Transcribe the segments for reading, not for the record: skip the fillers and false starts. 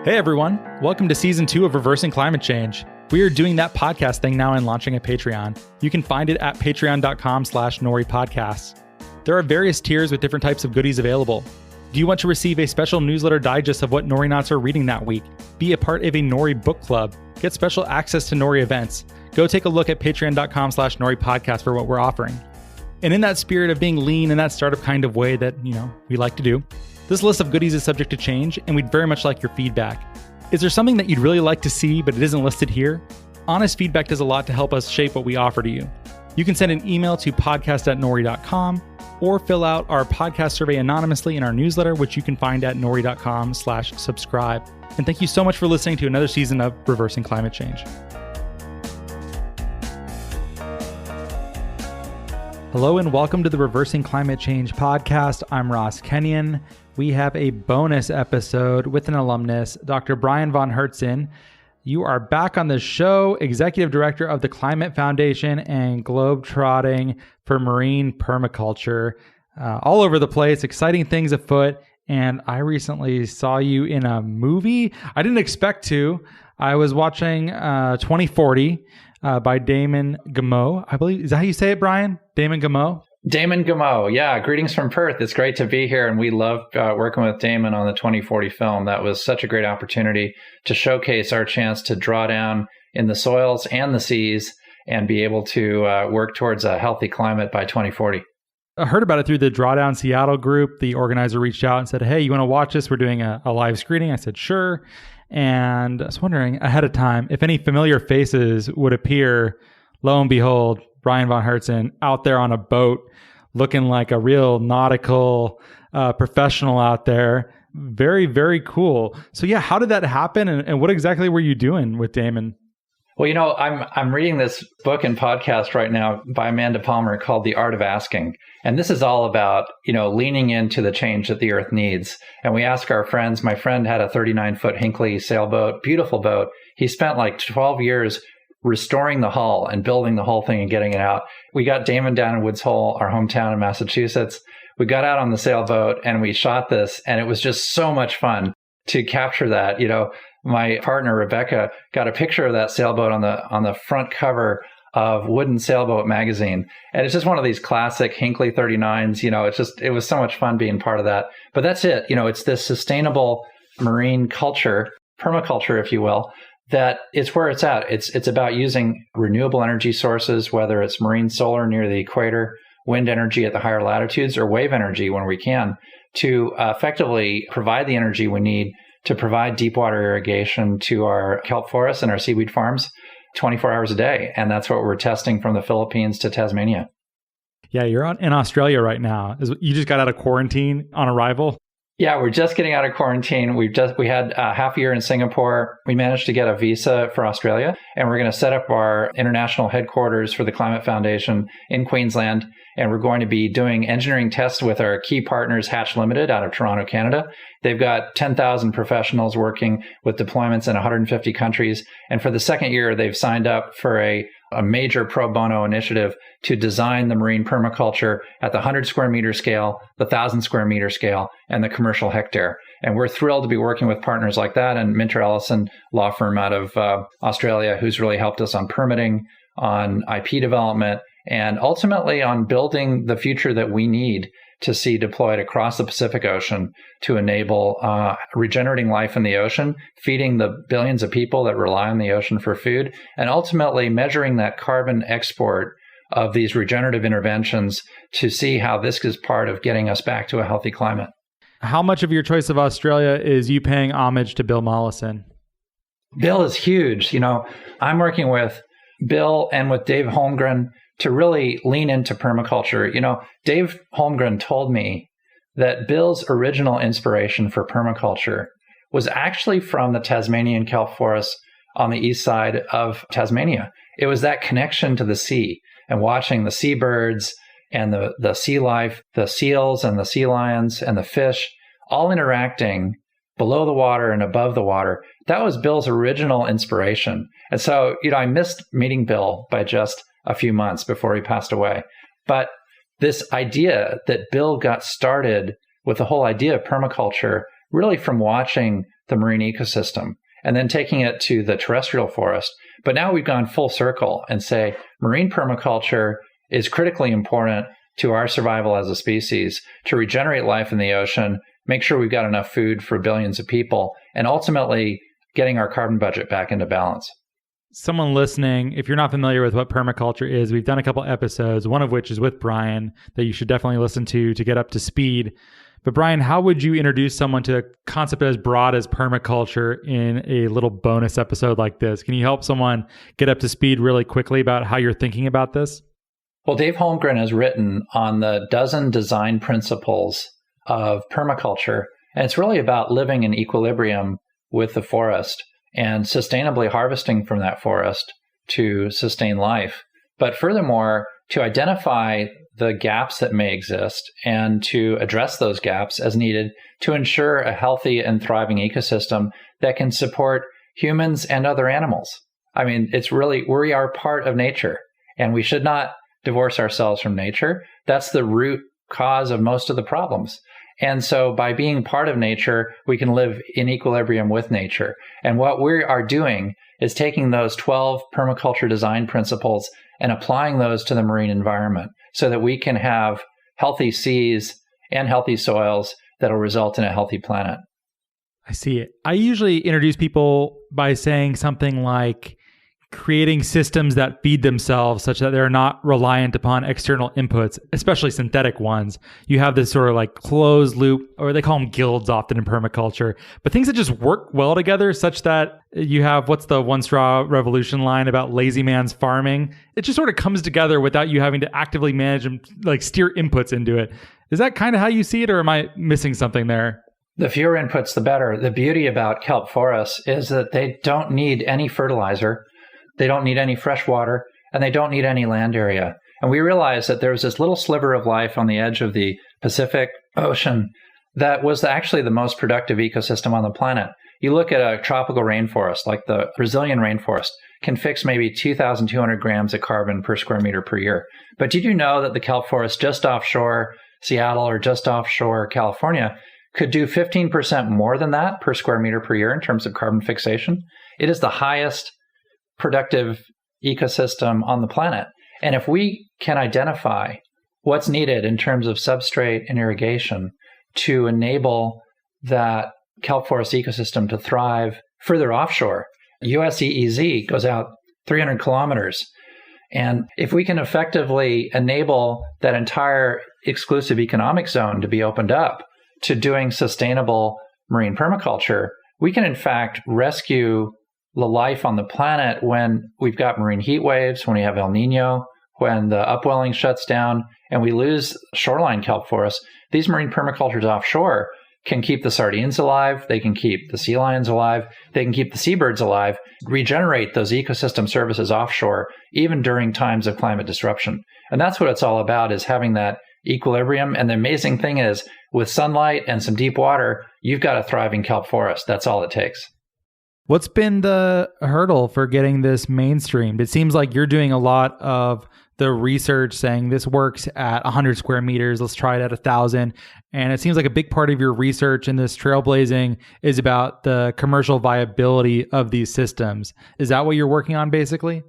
Hey everyone, welcome to Season 2 of Reversing Climate Change. We are doing that podcast thing now and launching a Patreon. You can find it at patreon.com/Nori podcasts. There are various tiers with different types of goodies available. Do you want to receive a special newsletter digest of what Nori Knots are reading that week? Be a part of a Nori book club. Get special access to Nori events. Go take a look at patreon.com/Nori podcast for what we're offering. And in that spirit of being lean in that startup kind of way that, we like to do, this list of goodies is subject to change, and we'd very much like your feedback. Is there something that you'd really like to see, but it isn't listed here? Honest feedback does a lot to help us shape what we offer to you. You can send an email to podcast@nori.com or fill out our podcast survey anonymously in our newsletter, which you can find at nori.com/subscribe. And thank you so much for listening to another season of Reversing Climate Change. Hello and welcome to the Reversing Climate Change podcast. I'm Ross Kenyon. We have a bonus episode with an alumnus, Dr. Brian von Herzen. You are back on the show, Executive Director of the Climate Foundation and globetrotting for marine permaculture. All over the place, exciting things afoot. And I recently saw you in a movie. I didn't expect to. I was watching 2040 by Damon Gameau. I believe, is that how you say it, Brian? Damon Gameau? Damon Gameau. Yeah. Greetings from Perth. It's great to be here. And we love working with Damon on the 2040 film. That was such a great opportunity to showcase our chance to draw down in the soils and the seas and be able to work towards a healthy climate by 2040. I heard about it through the Drawdown Seattle group. The organizer reached out and said, hey, you want to watch this? We're doing a live screening. I said, sure. And I was wondering ahead of time if any familiar faces would appear. Lo and behold, Brian von Herzen out there on a boat looking like a real nautical professional out there. Very, very cool. So yeah, how did that happen? And what exactly were you doing with Damon? Well, I'm reading this book and podcast right now by Amanda Palmer called The Art of Asking. And this is all about, leaning into the change that the earth needs. And we ask our friends. My friend had a 39-foot Hinckley sailboat, beautiful boat. He spent like 12 years restoring the hull and building the whole thing and getting it out. We got Damon down in Woods Hole, our hometown in Massachusetts. We got out on the sailboat and we shot this. And it was just so much fun to capture that. My partner, Rebecca, got a picture of that sailboat on the front cover of Wooden Sailboat magazine. And it's just one of these classic Hinckley 39s. It was so much fun being part of that. But that's it. It's this sustainable marine culture, permaculture, if you will, that it's where it's at. It's about using renewable energy sources, whether it's marine solar near the equator, wind energy at the higher latitudes, or wave energy when we can, to effectively provide the energy we need to provide deep water irrigation to our kelp forests and our seaweed farms 24 hours a day. And that's what we're testing from the Philippines to Tasmania. Yeah, you're in Australia right now. You just got out of quarantine on arrival? Yeah, we're just getting out of quarantine. We had a half a year in Singapore. We managed to get a visa for Australia, and we're going to set up our international headquarters for the Climate Foundation in Queensland. And we're going to be doing engineering tests with our key partners, Hatch Limited, out of Toronto, Canada. They've got 10,000 professionals working with deployments in 150 countries. And for the second year, they've signed up for a major pro bono initiative to design the marine permaculture at the 100 square meter scale, the 1,000 square meter scale, and the commercial hectare. And we're thrilled to be working with partners like that, and Minter Ellison law firm out of Australia, who's really helped us on permitting, on IP development, and ultimately on building the future that we need to see deployed across the Pacific Ocean to enable regenerating life in the ocean, feeding the billions of people that rely on the ocean for food, and ultimately measuring that carbon export of these regenerative interventions to see how this is part of getting us back to a healthy climate. How much of your choice of Australia is you paying homage to Bill Mollison? Bill is huge. I'm working with Bill and with Dave Holmgren to really lean into permaculture. Dave Holmgren told me that Bill's original inspiration for permaculture was actually from the Tasmanian kelp forests on the east side of Tasmania. It was that connection to the sea and watching the seabirds and the sea life, the seals and the sea lions and the fish all interacting below the water and above the water. That was Bill's original inspiration. And so, I missed meeting Bill by just a few months before he passed away. But this idea that Bill got started with the whole idea of permaculture really from watching the marine ecosystem, and then taking it to the terrestrial forest. But now we've gone full circle and say marine permaculture is critically important to our survival as a species, to regenerate life in the ocean, make sure we've got enough food for billions of people, and ultimately getting our carbon budget back into balance. Someone listening, if you're not familiar with what permaculture is, we've done a couple episodes, one of which is with Brian, that you should definitely listen to get up to speed. But Brian, how would you introduce someone to a concept as broad as permaculture in a little bonus episode like this? Can you help someone get up to speed really quickly about how you're thinking about this? Well, Dave Holmgren has written on the dozen design principles of permaculture, and it's really about living in equilibrium with the forest and sustainably harvesting from that forest to sustain life. But furthermore, to identify the gaps that may exist and to address those gaps as needed to ensure a healthy and thriving ecosystem that can support humans and other animals. I mean, it's really, we are part of nature, and we should not divorce ourselves from nature. That's the root cause of most of the problems. And so by being part of nature, we can live in equilibrium with nature. And what we are doing is taking those 12 permaculture design principles and applying those to the marine environment so that we can have healthy seas and healthy soils that will result in a healthy planet. I see it. I usually introduce people by saying something like creating systems that feed themselves such that they're not reliant upon external inputs, especially synthetic ones. You have this sort of like closed loop, or they call them guilds often in permaculture, but things that just work well together such that you have, what's the one straw revolution line about lazy man's farming? It just sort of comes together without you having to actively manage and like steer inputs into it. Is that kind of how you see it, or am I missing something there? The fewer inputs, the better. The beauty about kelp forests is that they don't need any fertilizer. They don't need any fresh water, and they don't need any land area. And we realized that there was this little sliver of life on the edge of the Pacific Ocean that was actually the most productive ecosystem on the planet. You look at a tropical rainforest, like the Brazilian rainforest, can fix maybe 2,200 grams of carbon per square meter per year. But did you know that the kelp forest just offshore Seattle or just offshore California could do 15% more than that per square meter per year in terms of carbon fixation? It is the highest productive ecosystem on the planet. And if we can identify what's needed in terms of substrate and irrigation to enable that kelp forest ecosystem to thrive further offshore, US EEZ goes out 300 kilometers. And if we can effectively enable that entire exclusive economic zone to be opened up to doing sustainable marine permaculture, we can in fact rescue the life on the planet when we've got marine heat waves, when we have El Nino, when the upwelling shuts down and we lose shoreline kelp forests. These marine permacultures offshore can keep the sardines alive, they can keep the sea lions alive, they can keep the seabirds alive, regenerate those ecosystem services offshore, even during times of climate disruption. And that's what it's all about, is having that equilibrium. And the amazing thing is, with sunlight and some deep water, you've got a thriving kelp forest. That's all it takes. What's been the hurdle for getting this mainstreamed? It seems like you're doing a lot of the research saying this works at 100 square meters. Let's try it at 1,000. And it seems like a big part of your research in this trailblazing is about the commercial viability of these systems. Is that what you're working on, basically?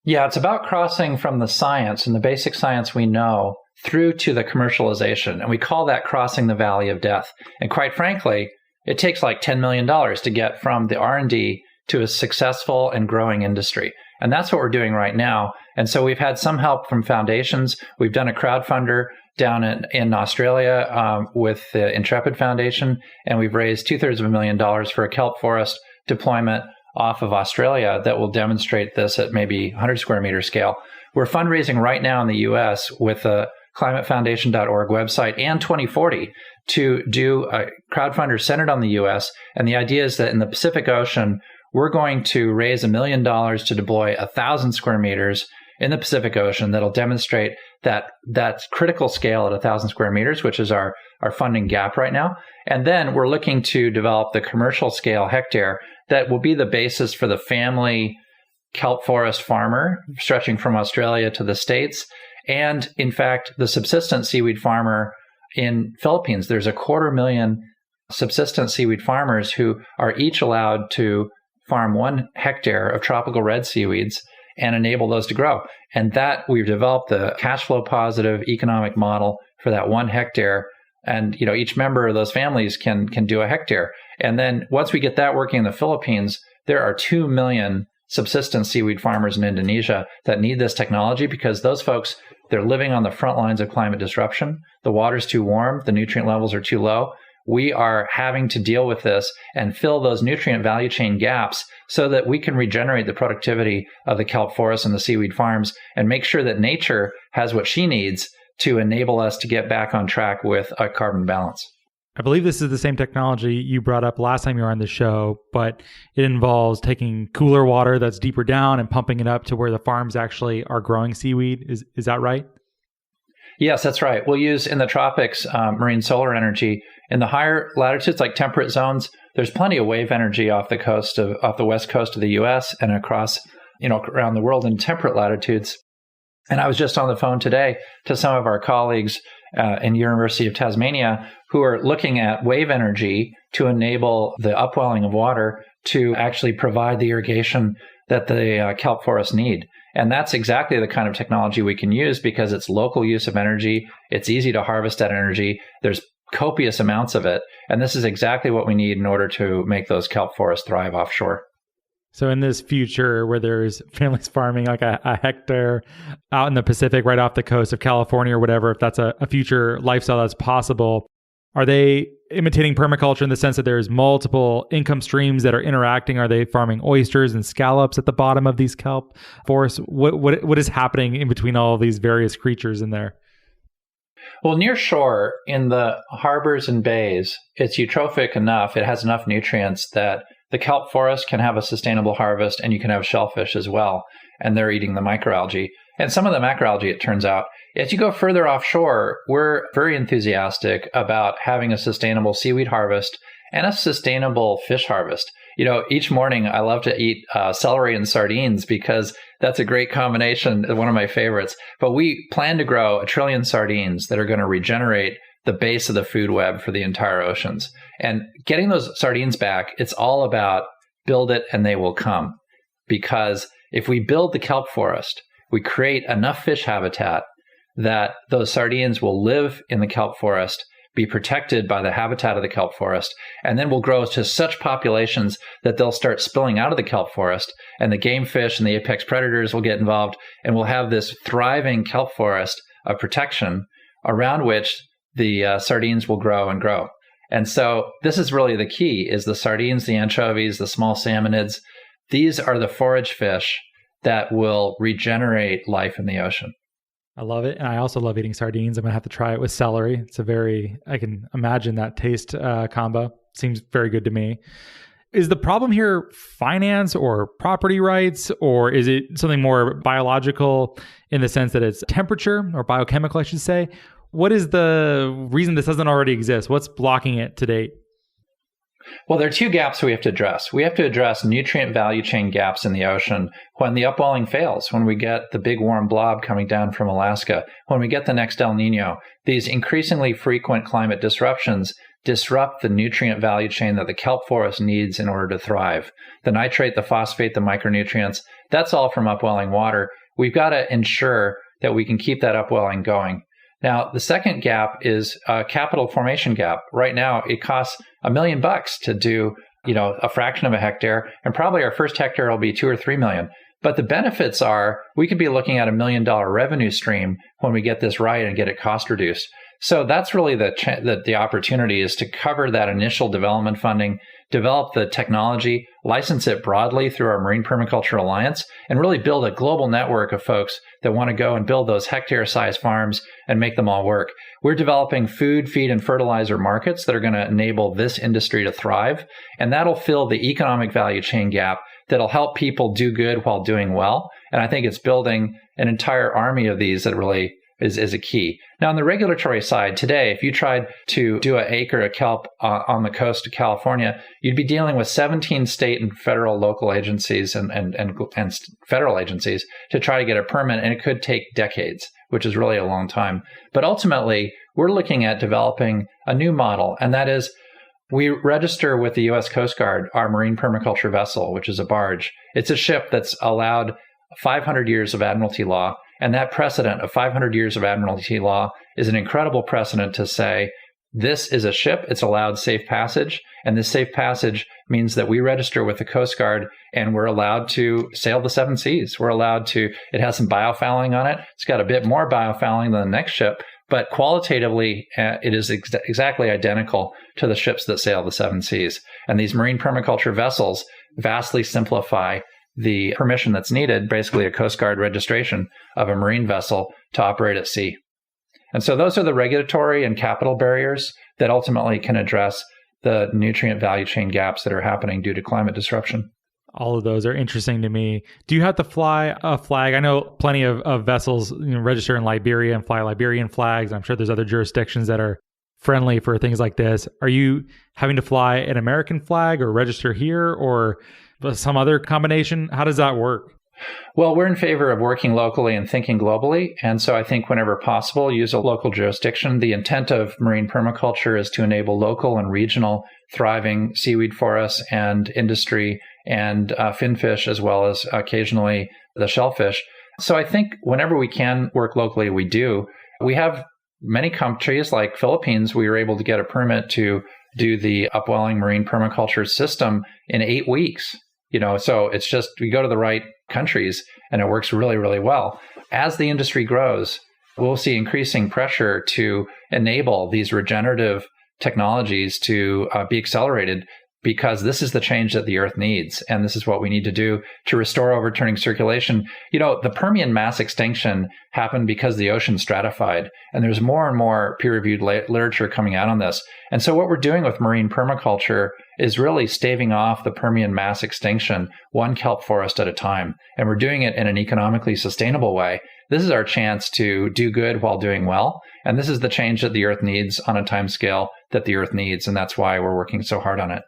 Yeah, it's about crossing from the science and the basic science we know through to the commercialization. And we call that crossing the valley of death. And quite frankly, it takes like $10 million to get from the R&D to a successful and growing industry. And that's what we're doing right now. And so we've had some help from foundations. We've done a crowdfunder down in Australia with the Intrepid Foundation, and we've raised $250,000 for a kelp forest deployment off of Australia that will demonstrate this at maybe 100 square meter scale. We're fundraising right now in the US with the climatefoundation.org website and 2040 to do a crowdfunder centered on the US. And the idea is that in the Pacific Ocean, we're going to raise $1 million to deploy 1,000 square meters in the Pacific Ocean that'll demonstrate that critical scale at 1,000 square meters, which is our funding gap right now. And then we're looking to develop the commercial scale hectare that will be the basis for the family kelp forest farmer stretching from Australia to the States. And in fact, the subsistence seaweed farmer in Philippines. There's 250,000 subsistence seaweed farmers who are each allowed to farm 1 hectare of tropical red seaweeds and enable those to grow. And that we've developed the cash flow positive economic model for that 1 hectare. And each member of those families can do a hectare. And then once we get that working in the Philippines, there are 2 million subsistence seaweed farmers in Indonesia that need this technology because those folks, they're living on the front lines of climate disruption. The water's too warm, the nutrient levels are too low. We are having to deal with this and fill those nutrient value chain gaps so that we can regenerate the productivity of the kelp forests and the seaweed farms and make sure that nature has what she needs to enable us to get back on track with a carbon balance. I believe this is the same technology you brought up last time you were on the show, but it involves taking cooler water that's deeper down and pumping it up to where the farms actually are growing seaweed. Is that right? Yes, that's right. We'll use in the tropics marine solar energy. In the higher latitudes, like temperate zones, there's plenty of wave energy off the west coast of the U.S. and across, around the world in temperate latitudes. And I was just on the phone today to some of our colleagues in University of Tasmania who are looking at wave energy to enable the upwelling of water to actually provide the irrigation that the kelp forests need. And that's exactly the kind of technology we can use because it's local use of energy. It's easy to harvest that energy. There's copious amounts of it. And this is exactly what we need in order to make those kelp forests thrive offshore. So in this future where there's families farming like a hectare out in the Pacific, right off the coast of California or whatever, if that's a future lifestyle that's possible, are they imitating permaculture in the sense that there's multiple income streams that are interacting? Are they farming oysters and scallops at the bottom of these kelp forests? What is happening in between all of these various creatures in there? Well, near shore in the harbors and bays, it's eutrophic enough, it has enough nutrients that the kelp forest can have a sustainable harvest and you can have shellfish as well. And they're eating the microalgae. And some of the macroalgae, it turns out. As you go further offshore, we're very enthusiastic about having a sustainable seaweed harvest and a sustainable fish harvest. Each morning I love to eat celery and sardines because that's a great combination, one of my favorites. But we plan to grow 1 trillion sardines that are going to regenerate the base of the food web for the entire oceans. And getting those sardines back, it's all about build it and they will come. Because if we build the kelp forest, we create enough fish habitat that those sardines will live in the kelp forest, be protected by the habitat of the kelp forest, and then will grow to such populations that they'll start spilling out of the kelp forest, and the game fish and the apex predators will get involved, and we'll have this thriving kelp forest of protection around which the sardines will grow and grow. And so this is really the key, is the sardines, the anchovies, the small salmonids. These are the forage fish that will regenerate life in the ocean. I love it. And I also love eating sardines. I'm going to have to try it with celery. I can imagine that taste combo. Seems very good to me. Is the problem here finance or property rights, or is it something more biological in the sense that it's temperature or biochemical, I should say? What is the reason this doesn't already exist? What's blocking it to date? Well, there are 2 gaps we have to address. We have to address nutrient value chain gaps in the ocean when the upwelling fails, when we get the big warm blob coming down from Alaska, when we get the next El Nino. These increasingly frequent climate disruptions disrupt the nutrient value chain that the kelp forest needs in order to thrive. The nitrate, the phosphate, the micronutrients, that's all from upwelling water. We've got to ensure that we can keep that upwelling going. Now, the second gap is a capital formation gap. Right now, it costs $1 million to do, a fraction of a hectare, and probably our first hectare will be 2 or 3 million. But the benefits are we could be looking at $1 million revenue stream when we get this right and get it cost reduced. So that's really the opportunity, is to cover that initial development funding, develop the technology, license it broadly through our Marine Permaculture Alliance, and really build a global network of folks that want to go and build those hectare-sized farms and make them all work. We're developing food, feed, and fertilizer markets that are going to enable this industry to thrive, and that'll fill the economic value chain gap that'll help people do good while doing well. And I think it's building an entire army of these that really is a key. Now, on the regulatory side, today, if you tried to do an acre of kelp on the coast of California, you'd be dealing with 17 state and federal local agencies and federal agencies to try to get a permit, and it could take decades, which is really a long time. But ultimately, we're looking at developing a new model, and that is We register with the U.S. Coast Guard our marine permaculture vessel, which is a barge. It's a ship that's allowed 500 years of admiralty law. And that precedent of 500 years of admiralty law is an incredible precedent to say, this is a ship, it's allowed safe passage. And this safe passage means that we register with the Coast Guard and we're allowed to sail the seven seas. We're allowed to, it has some biofouling on it. It's got a bit more biofouling than the next ship, but qualitatively, it is exactly identical to the ships that sail the seven seas. And these marine permaculture vessels vastly simplify the permission that's needed, basically a Coast Guard registration of a marine vessel to operate at sea. And so those are the regulatory and capital barriers that ultimately can address the nutrient value chain gaps that are happening due to climate disruption. All of those are interesting to me. Do you have to fly a flag? I know plenty of vessels register in Liberia and fly Liberian flags. I'm sure there's other jurisdictions that are friendly for things like this. Are you having to fly an American flag or register here or some other combination? How does that work? Well, we're in favor of working locally and thinking globally. And so I think whenever possible, use a local jurisdiction. The intent of marine permaculture is to enable local and regional thriving seaweed forests and industry and finfish, as well as occasionally the shellfish. So I think whenever we can work locally, we do. We have many countries like Philippines, we were able to get a permit to do the upwelling marine permaculture system in 8 weeks. So it's just, we go to the right countries and it works really, really well. As the industry grows, we'll see increasing pressure to enable these regenerative technologies to be accelerated, because this is the change that the Earth needs. And this is what we need to do to restore overturning circulation. The Permian mass extinction happened because the ocean stratified. And there's more and more peer-reviewed literature coming out on this. And so what we're doing with marine permaculture is really staving off the Permian mass extinction, one kelp forest at a time. And we're doing it in an economically sustainable way. This is our chance to do good while doing well. And this is the change that the Earth needs on a time scale that the Earth needs. And that's why we're working so hard on it.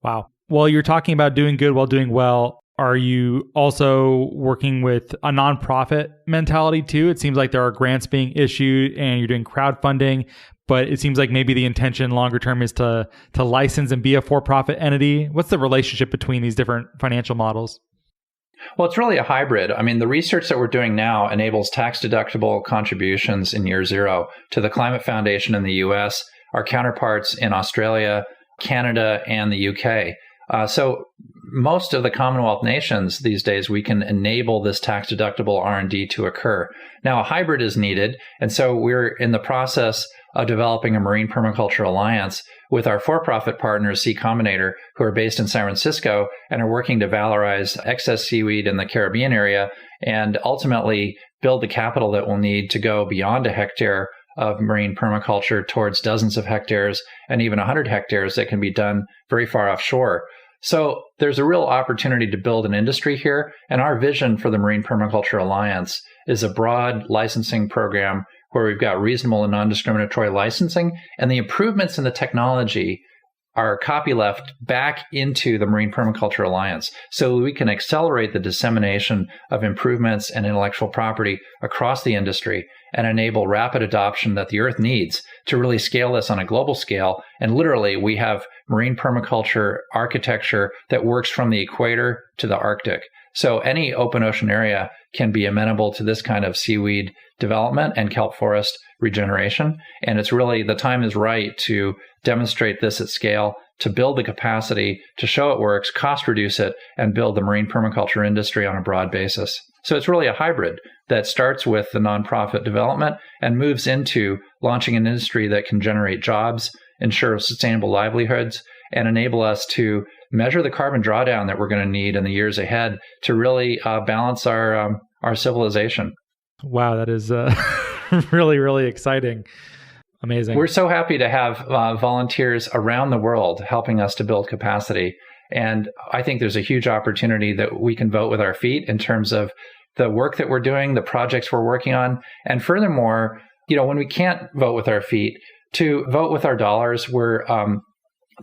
Wow. Well, you're talking about doing good while doing well. Are you also working with a nonprofit mentality too? It seems like there are grants being issued and you're doing crowdfunding, but it seems like maybe the intention longer term is to license and be a for-profit entity. What's the relationship between these different financial models? Well, it's really a hybrid. I mean, the research that we're doing now enables tax-deductible contributions in year zero to the Climate Foundation in the US, our counterparts in Australia, Canada, and the UK. So most of the Commonwealth nations these days, we can enable this tax-deductible R&D to occur. Now, a hybrid is needed, and so we're in the process of developing a marine permaculture alliance with our for-profit partners, Sea Combinator, who are based in San Francisco and are working to valorize excess seaweed in the Caribbean area and ultimately build the capital that we'll need to go beyond a hectare of marine permaculture towards dozens of hectares and even 100 hectares that can be done very far offshore. So there's a real opportunity to build an industry here. And our vision for the Marine Permaculture Alliance is a broad licensing program where we've got reasonable and non-discriminatory licensing, and the improvements in the technology are copyleft back into the Marine Permaculture Alliance so we can accelerate the dissemination of improvements and intellectual property across the industry and enable rapid adoption that the Earth needs to really scale this on a global scale. And literally, we have marine permaculture architecture that works from the equator to the Arctic. So any open ocean area can be amenable to this kind of seaweed development and kelp forest regeneration. And it's really, the time is right to demonstrate this at scale, to build the capacity, to show it works, cost reduce it, and build the marine permaculture industry on a broad basis. So it's really a hybrid that starts with the nonprofit development and moves into launching an industry that can generate jobs, ensure sustainable livelihoods, and enable us to measure the carbon drawdown that we're going to need in the years ahead to really balance our civilization. Wow, that is really, really exciting. Amazing. We're so happy to have volunteers around the world helping us to build capacity. And I think there's a huge opportunity that we can vote with our feet in terms of the work that we're doing, the projects we're working on. And furthermore, when we can't vote with our feet, to vote with our dollars, we're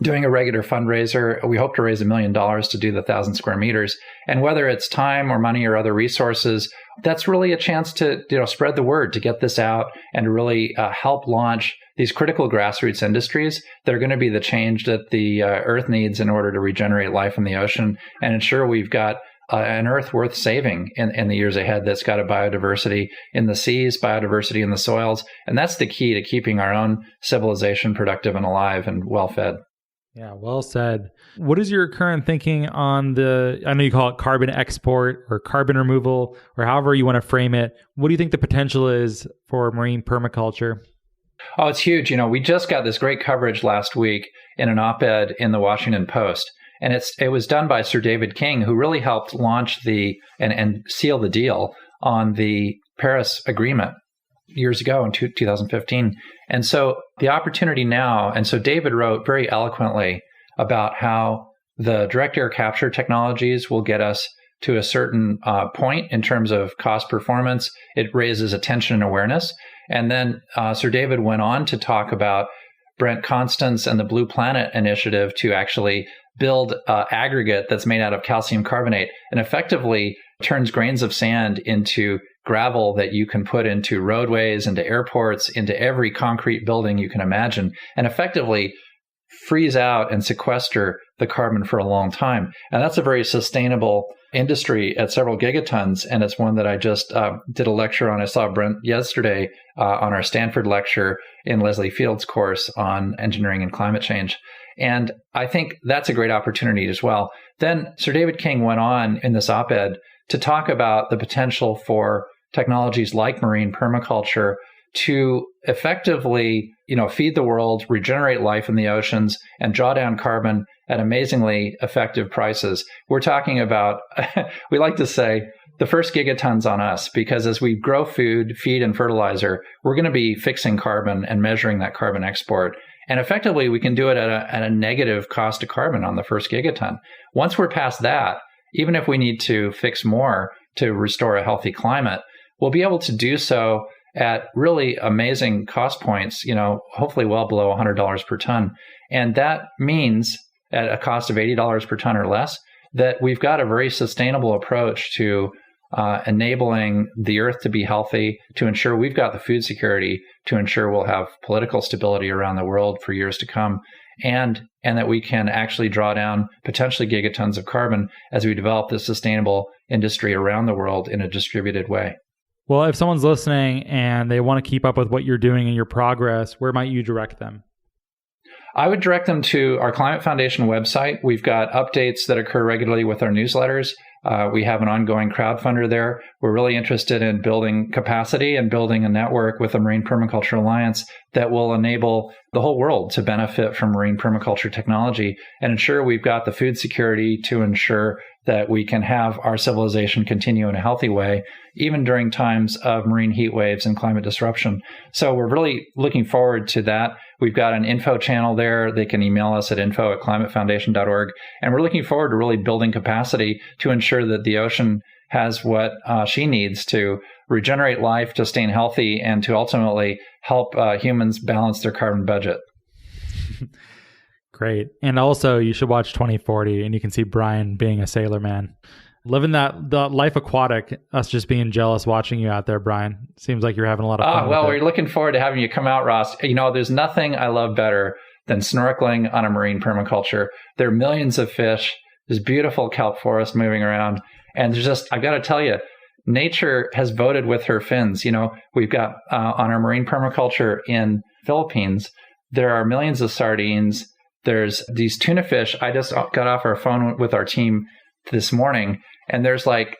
doing a regular fundraiser. We hope to raise $1 million to do the 1,000 square meters. And whether it's time or money or other resources, that's really a chance to spread the word, to get this out and to really help launch these critical grassroots industries that are going to be the change that the Earth needs in order to regenerate life in the ocean and ensure we've got an Earth worth saving in the years ahead that's got a biodiversity in the seas, biodiversity in the soils. And that's the key to keeping our own civilization productive and alive and well-fed. Yeah, well said. What is your current thinking on I know you call it carbon export or carbon removal, or however you want to frame it. What do you think the potential is for marine permaculture? Oh, it's huge. We just got this great coverage last week in an op-ed in the Washington Post. And it was done by Sir David King, who really helped launch and seal the deal on the Paris Agreement years ago in 2015. And so the opportunity now, and so David wrote very eloquently about how the direct air capture technologies will get us to a certain point in terms of cost performance. It raises attention and awareness. And then Sir David went on to talk about Brent Constance and the Blue Planet Initiative to actually build aggregate that's made out of calcium carbonate and effectively turns grains of sand into gravel that you can put into roadways, into airports, into every concrete building you can imagine, and effectively freeze out and sequester the carbon for a long time. And that's a very sustainable industry at several gigatons. And it's one that I just did a lecture on. I saw Brent yesterday on our Stanford lecture in Leslie Field's course on engineering and climate change. And I think that's a great opportunity as well. Then Sir David King went on in this op-ed to talk about the potential for technologies like marine permaculture to effectively, feed the world, regenerate life in the oceans, and draw down carbon at amazingly effective prices. We're talking about, we like to say, the first gigatons on us, because as we grow food, feed, and fertilizer, we're going to be fixing carbon and measuring that carbon export. And effectively, we can do it at a negative cost of carbon on the first gigaton. Once we're past that, even if we need to fix more to restore a healthy climate, we'll be able to do so at really amazing cost points, hopefully well below $100 per ton. And that means at a cost of $80 per ton or less, that we've got a very sustainable approach to enabling the Earth to be healthy, to ensure we've got the food security, to ensure we'll have political stability around the world for years to come, and that we can actually draw down potentially gigatons of carbon as we develop this sustainable industry around the world in a distributed way. Well, if someone's listening and they want to keep up with what you're doing and your progress, where might you direct them? I would direct them to our Climate Foundation website. We've got updates that occur regularly with our newsletters. We have an ongoing crowdfunder there. We're really interested in building capacity and building a network with the Marine Permaculture Alliance that will enable the whole world to benefit from marine permaculture technology and ensure we've got the food security to ensure that we can have our civilization continue in a healthy way, even during times of marine heat waves and climate disruption. So we're really looking forward to that. We've got an info channel there. They can email us at info@climatefoundation.org. And we're looking forward to really building capacity to ensure that the ocean has what she needs to regenerate life, to stay healthy, and to ultimately help humans balance their carbon budget. Great. And also, you should watch 2040, and you can see Brian being a sailor man. Living the life aquatic, us just being jealous watching you out there, Brian. Seems like you're having a lot of fun. Well, we're looking forward to having you come out, Ross. There's nothing I love better than snorkeling on a marine permaculture. There are millions of fish. There's beautiful kelp forests moving around. And I've got to tell you, nature has voted with her fins. We've got on our marine permaculture in Philippines, there are millions of sardines. There's these tuna fish. I just got off our phone with our team this morning, and there's like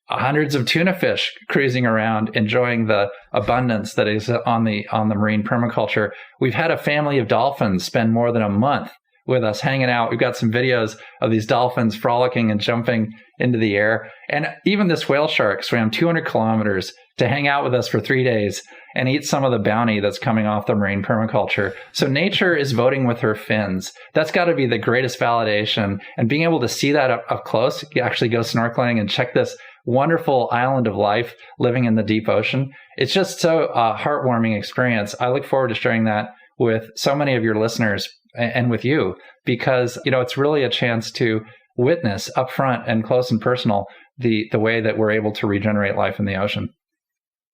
hundreds of tuna fish cruising around, enjoying the abundance that is on the marine permaculture. We've had a family of dolphins spend more than a month with us hanging out. We've got some videos of these dolphins frolicking and jumping into the air. And even this whale shark swam 200 kilometers to hang out with us for 3 days and eat some of the bounty that's coming off the marine permaculture. So nature is voting with her fins. That's got to be the greatest validation. And being able to see that up close, you actually go snorkeling and check this wonderful island of life living in the deep ocean. It's just so heartwarming experience. I look forward to sharing that with so many of your listeners and with you, because it's really a chance to witness up front and close and personal the way that we're able to regenerate life in the ocean.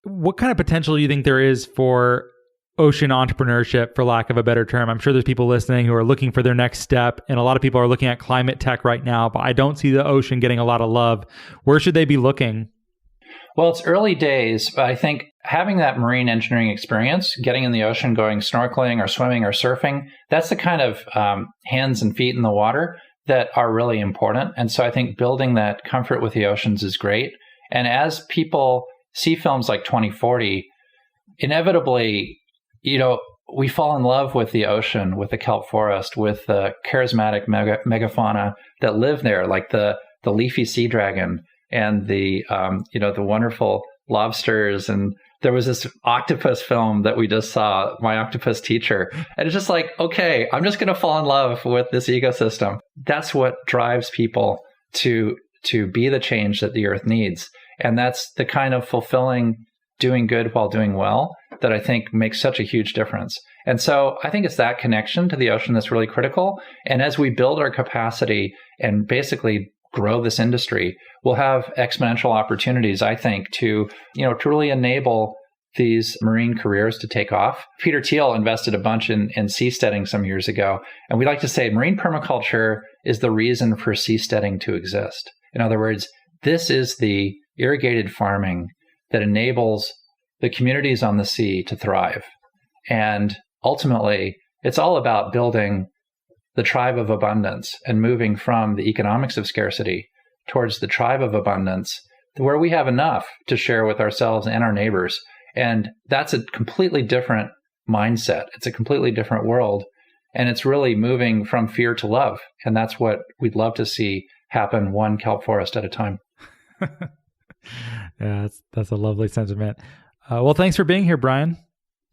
What kind of potential do you think there is for ocean entrepreneurship, for lack of a better term. I'm sure there's people listening who are looking for their next step, and a lot of people are looking at climate tech right now, but I don't see the ocean getting a lot of love. Where should they be looking? Well, it's early days, but I think having that marine engineering experience, getting in the ocean, going snorkeling or swimming or surfing, that's the kind of hands and feet in the water that are really important. And so I think building that comfort with the oceans is great. And as people see films like 2040, inevitably, we fall in love with the ocean, with the kelp forest, with the charismatic megafauna that live there, like the leafy sea dragon and the wonderful lobsters. And there was this octopus film that we just saw, My Octopus Teacher. And it's just like, okay, I'm just going to fall in love with this ecosystem. That's what drives people to be the change that the earth needs. And that's the kind of fulfilling doing good while doing well that I think makes such a huge difference. And so I think it's that connection to the ocean that's really critical. And as we build our capacity and basically grow this industry, we'll have exponential opportunities, I think, to really enable these marine careers to take off. Peter Thiel invested a bunch in seasteading some years ago. And we like to say marine permaculture is the reason for seasteading to exist. In other words, this is the irrigated farming that enables the communities on the sea to thrive. And ultimately, it's all about building the tribe of abundance and moving from the economics of scarcity towards the tribe of abundance, where we have enough to share with ourselves and our neighbors. And that's a completely different mindset. It's a completely different world. And it's really moving from fear to love. And that's what we'd love to see happen one kelp forest at a time. Yeah, that's a lovely sentiment. Well, thanks for being here, Brian.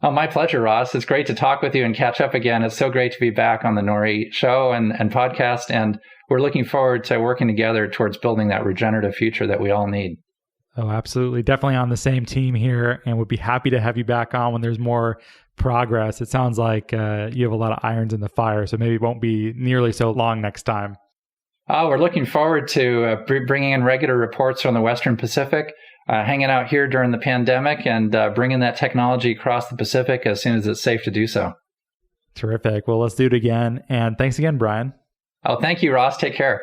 Oh, my pleasure, Ross. It's great to talk with you and catch up again. It's so great to be back on the Nori show and podcast. And we're looking forward to working together towards building that regenerative future that we all need. Oh, absolutely. Definitely on the same team here, and would be happy to have you back on when there's more progress. It sounds like you have a lot of irons in the fire, so maybe it won't be nearly so long next time. Oh, we're looking forward to bringing in regular reports from the Western Pacific, hanging out here during the pandemic, and bringing that technology across the Pacific as soon as it's safe to do so. Terrific. Well, let's do it again. And thanks again, Brian. Oh, thank you, Ross. Take care.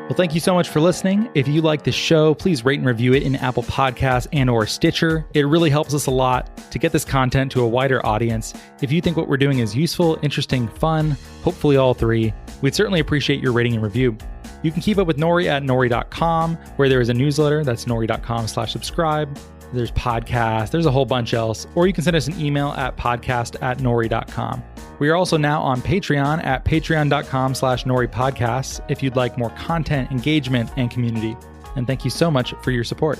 Well, thank you so much for listening. If you like the show, please rate and review it in Apple Podcasts and or Stitcher. It really helps us a lot to get this content to a wider audience. If you think what we're doing is useful, interesting, fun, hopefully all three, we'd certainly appreciate your rating and review. You can keep up with Nori at nori.com, where there is a newsletter. That's nori.com/subscribe. There's podcasts, there's a whole bunch else, or you can send us an email at podcast@nori.com. We are also now on Patreon at patreon.com/Nori podcasts if you'd like more content, engagement, and community. And thank you so much for your support.